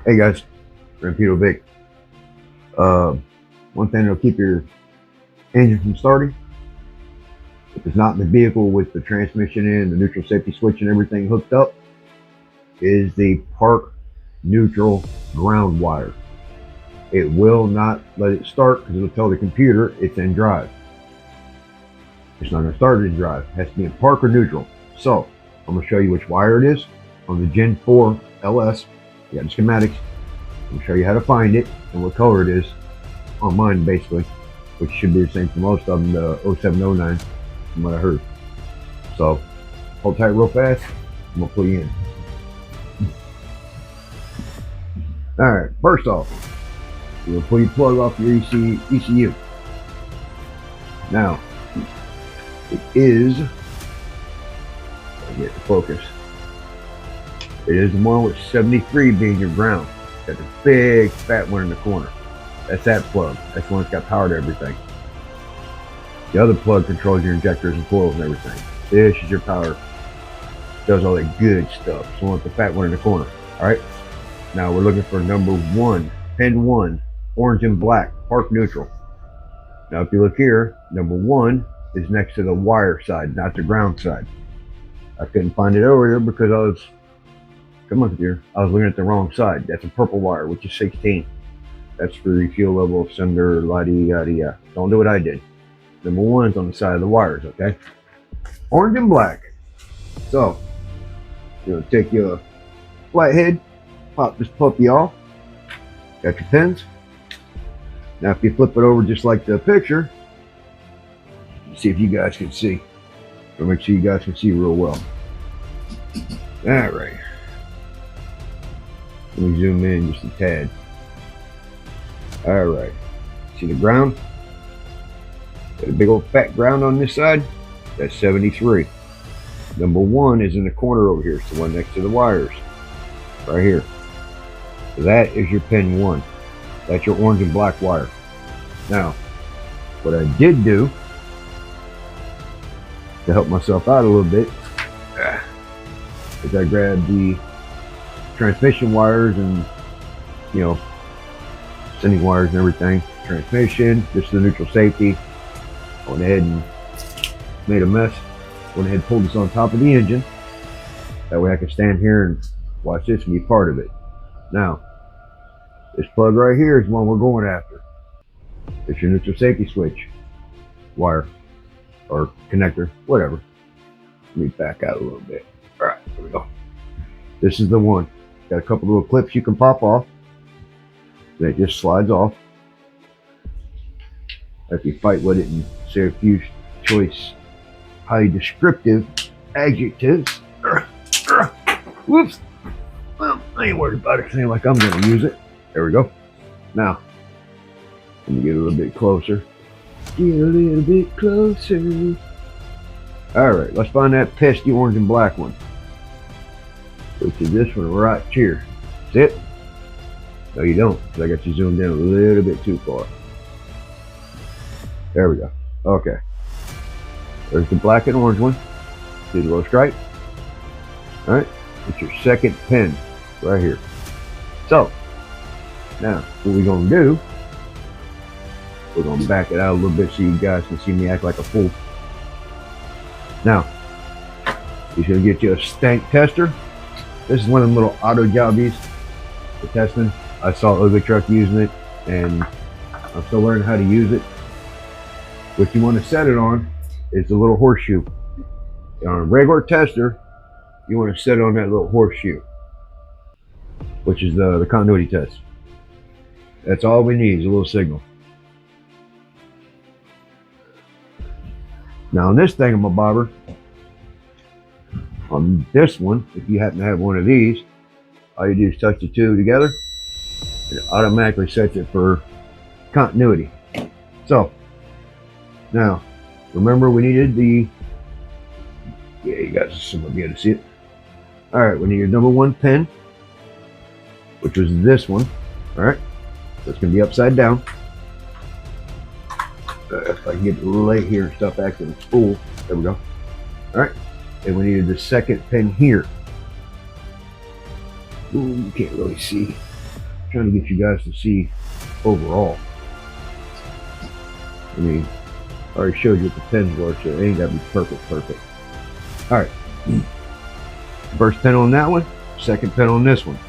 Hey guys, Rampito Vic. One thing that'll keep your engine from starting, if it's not in the vehicle with the transmission in, the neutral safety switch and everything hooked up, is the park neutral ground wire. It will not let it start because it'll tell the computer it's in drive. It's not going to start in drive. It has to be in park or neutral. So I'm going to show you which wire it is on the Gen 4 LS. You got the schematics. I'm going to show you how to find it and what color it is on mine, basically, which should be the same for most of them, the 0709, from what I heard. So hold tight real fast. I'm going to pull you in. All right, first off, you're going to pull your plug off your ECU. Now, it is, get the focus. It is the one with 73 being your ground. Got the big fat one in the corner. That's that plug. That's the one that's got power to everything. The other plug controls your injectors and coils and everything. This is your power. Does all that good stuff. So I want the fat one in the corner. Alright? Now we're looking for number 1, pin 1, orange and black, park neutral. Now if you look here, number 1 is next to the wire side, not the ground side. I couldn't find it over here because I was, come on computer, I was looking at the wrong side. That's a purple wire, which is 16. That's for the fuel level, sender, yada yada yada. Don't do what I did. Number 1's on the side of the wires, okay? Orange and black. So, you'll take your flathead, pop this puppy off. Got your pins. Now if you flip it over just like the picture, see if you guys can see. So make sure you guys can see real well. Alright. Let me zoom in just a tad. Alright. See the ground? Got a big old fat ground on this side. That's 73. Number 1 is in the corner over here. It's the one next to the wires. Right here. So that is your pin 1. That's your orange and black wire. Now, what I did do to help myself out a little bit is I grabbed the transmission wires and, you know, sending wires and everything. Transmission, just the neutral safety. Went ahead and made a mess. Went ahead and pulled this on top of the engine. That way I can stand here and watch this and be part of it. Now, this plug right here is one we're going after. It's your neutral safety switch wire or connector, whatever. Let me back out a little bit. All right, here we go. This is the one. Got a couple little clips you can pop off. That just slides off. If you fight with it and say a few choice, highly descriptive adjectives. Whoops. Well, I ain't worried about it. Seems like I'm going to use it. There we go. Now, let me get a little bit closer. Get a little bit closer. Alright, let's find that pesky orange and black one. Which is this one right here. See it? No, you don't, because I got you zoomed in a little bit too far. There we go. Okay. There's the black and orange one. See the little stripe? Alright, it's your second pin right here. So, now, what we're going to do, we're going to back it out a little bit so you guys can see me act like a fool. Now, you should get you a stank tester. This is one of them little auto jobbies for testing. I saw Ugly Truck using it, and I'm still learning how to use it. What you want to set it on is the little horseshoe. On a regular tester, you want to set it on that little horseshoe, which is the continuity test. That's all we need is a little signal. Now on this thingamabobber, on this one, if you happen to have one of these, all you do is touch the two together, and it automatically sets it for continuity. So, now, remember we needed the, yeah, you guys should be able to see it. Alright, we need your number 1 pin, which was this one. Alright, so it's going to be upside down. If I can get it right here and stuff acting spool. There we go. Alright, and we needed the second pin here. Ooh, you can't really see. trying to get you guys to see overall. I mean, I already showed you what the pins were, so it ain't got to be perfect. All right. First pin on that one, second pin on this one.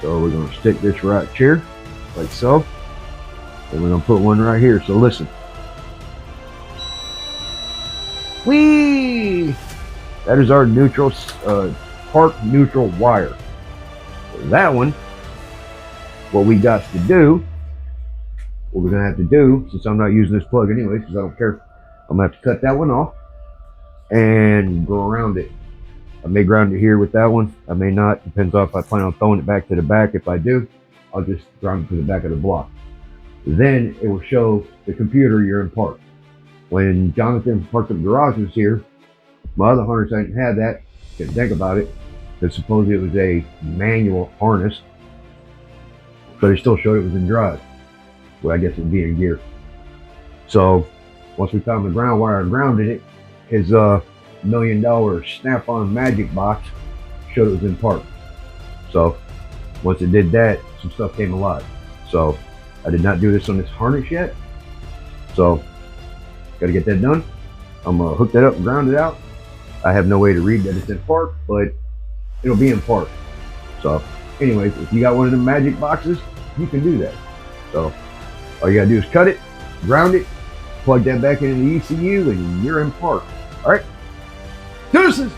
So we're going to stick this right here, like so. And we're going to put one right here. So listen. Whee! That is our neutral, park neutral wire. So that one, what we got to do, what we're going to have to do, since I'm not using this plug anyway, because I don't care, I'm going to have to cut that one off and go around it. I may ground it here with that one. I may not. Depends on if I plan on throwing it back to the back. If I do, I'll just ground it to the back of the block. Then it will show the computer you're in park. When Jonathan parked up the garage was here, my other harness I didn't have that. Didn't think about it. Because supposedly it was a manual harness. But it still showed it was in drive. Well, I guess it would be in gear. So once we found the ground wire and grounded it, his $1 million Snap-on Magic box showed it was in park. So once it did that, some stuff came alive. So I did not do this on this harness yet. So got to get that done. I'm gonna hook that up and ground it out. I have no way to read that it's in park, but it'll be in park. So anyways, if you got one of them magic boxes, you can do that. So all you gotta do is cut it, ground it, plug that back into the ECU, and you're in park. All right, deuces.